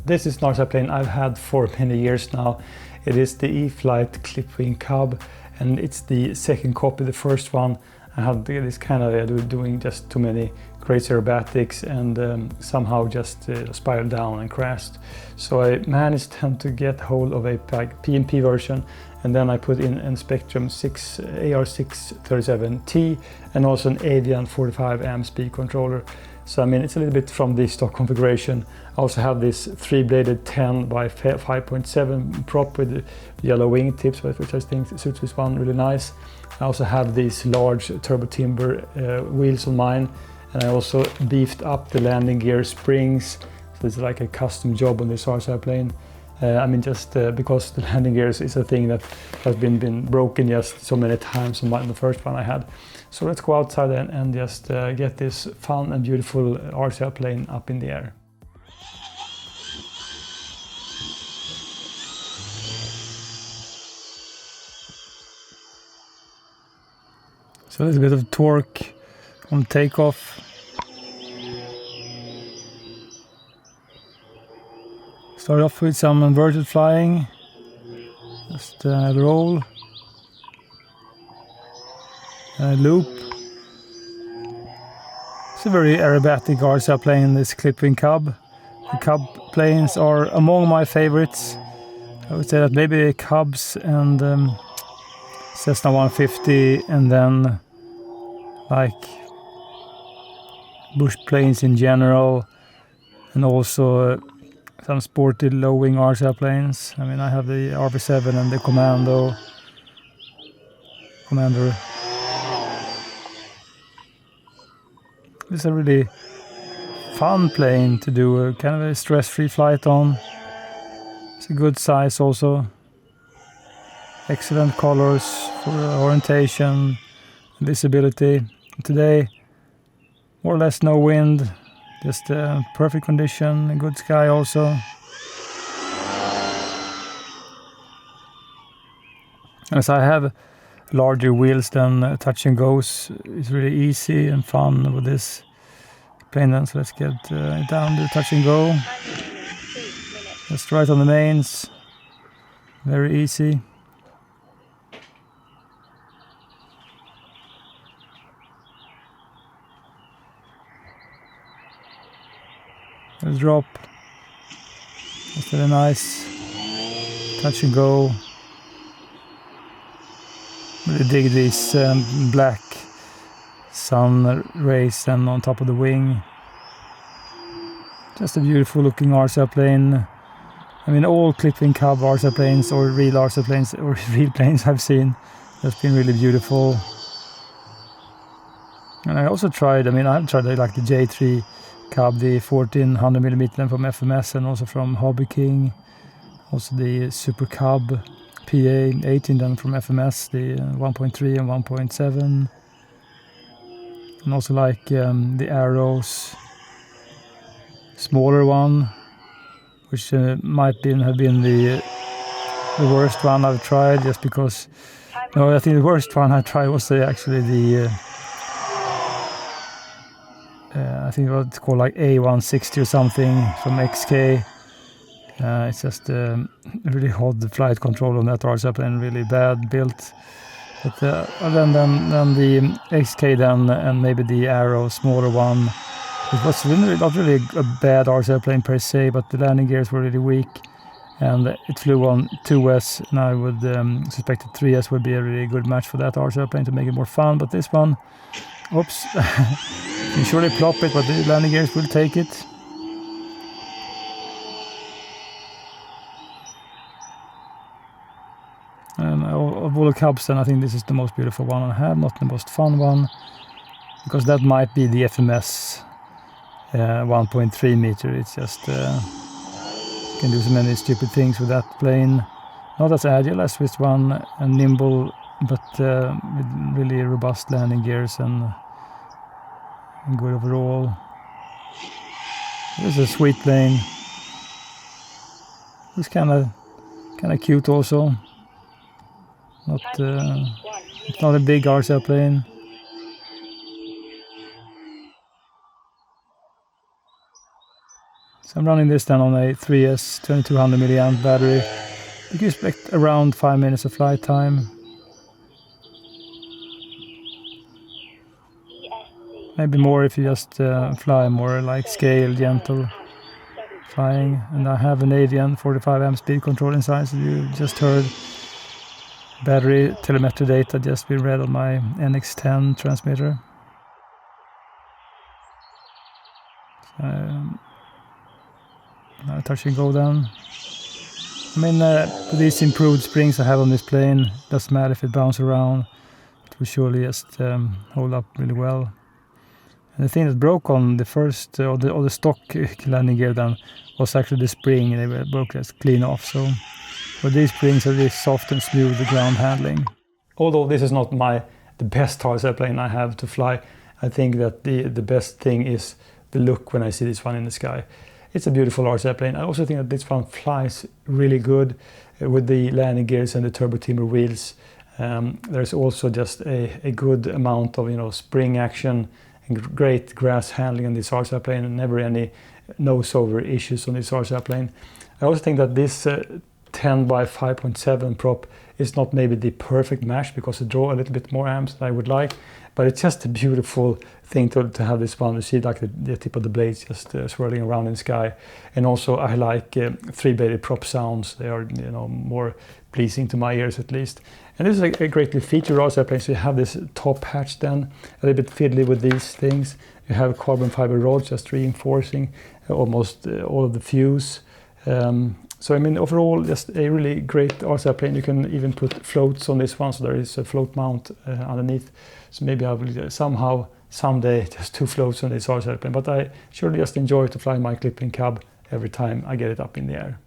This is an RC plane I've had for many years now. It is the E-Flite clip-wing cub, and it's the second copy. The first one I had this kind of doing just too many crazy aerobatics and somehow just spiraled down and crashed. So I managed then to get hold of a PMP version, and then I put in a Spektrum AR637T and also an Avian 45 amp speed controller. So I mean, it's a little bit from the stock configuration. I also have this 3-bladed 10 by 5.7 prop with yellow wing tips, which I think suits this one really nice. I also have these large turbo timber wheels on mine, and I also beefed up the landing gear springs. So it's like a custom job on this RC plane. I mean, just because the landing gears is a thing that has been broken just so many times on the first one I had. So let's go outside and just get this fun and beautiful RC plane up in the air. So there's a bit of torque on takeoff. Start off with some inverted flying, just roll, loop. It's a very aerobatic RC plane, this clip-wing cub. The cub planes are among my favorites. I would say that maybe Cubs and Cessna 150, and then like bush planes in general, and also some sporty low-wing RC planes. I mean, I have the RV7 and the Commander. It's a really fun plane to do a kind of a stress-free flight on. It's a good size also. Excellent colors for orientation, visibility. Today, more or less no wind. Just perfect condition, good sky also. As I have larger wheels than touch and goes, it's really easy and fun with this plane then. So let's get down the touch and go. Just right on the mains, very easy. Let's drop. Just a nice touch and go. Really dig these black sun rays and on top of the wing. Just a beautiful looking RC plane. I mean, all clip-wing cub RC planes or real RC planes or real planes I've seen, that's been really beautiful. And I also tried, I've tried like the J3 Cub, the 1400mm from FMS, and also from Hobby King. Also the Super Cub PA18 then from FMS, the 1.3 and 1.7. And also like the Arrows smaller one, which might have been the worst one I've tried, just because, no, I think the worst one I tried was actually the I think it's called like A160 or something from XK. It's just really hot flight control on that RC plane, really bad built. But other than the XK then, and maybe the Arrow smaller one, it was not really a bad RC plane per se, but the landing gears were really weak, and it flew on 2S, and I would suspect that 3S would be a really good match for that RC plane to make it more fun. But this one, oops, you surely plop it, but the landing gears will take it. And of all the Cubs, then I think this is the most beautiful one I have, not the most fun one, because that might be the FMS 1.3 meter. It's just you can do so many stupid things with that plane. Not as agile as this one, and nimble, but with really robust landing gears and good overall. This is a sweet plane. It's kind of cute also. It's not a big RC plane. So I'm running this then on a 3S 2200 milliamp battery. You can expect around 5 minutes of flight time. Maybe more if you just fly more like scale, gentle flying. And I have an Avian 45 amp speed control inside, so you just heard battery telemetry data just been read on my NX10 transmitter. Touch and go down. I mean, with these improved springs I have on this plane, doesn't matter if it bounces around, it will surely just hold up really well. And the thing that broke on the first, or the stock landing gear then, was actually the spring, and they broke just clean off. So with these springs are really soft and smooth, the ground handling. Although this is not the best horse airplane I have to fly, I think that the best thing is the look when I see this one in the sky. It's a beautiful horse airplane. I also think that this one flies really good with the landing gears and the turbo timber wheels. There's also just a good amount of spring action and great grass handling on this horse airplane, and never any nose over issues on this horse airplane. I also think that this 10 by 5.7 prop is not maybe the perfect match because it draws a little bit more amps than I would like, but it's just a beautiful thing to have this one. You see like the tip of the blades just swirling around in the sky. And also I like three-bladed prop sounds. They are more pleasing to my ears at least. And this is a greatly featured horse airplane. So you have this top hatch then, a little bit fiddly with these things. You have carbon fiber rods just reinforcing almost all of the fuse. So I mean, overall, just a really great horse airplane. You can even put floats on this one, so there is a float mount underneath. So maybe I will someday just 2 floats on this horse airplane. But I surely just enjoy to fly my Clipping Cub every time I get it up in the air.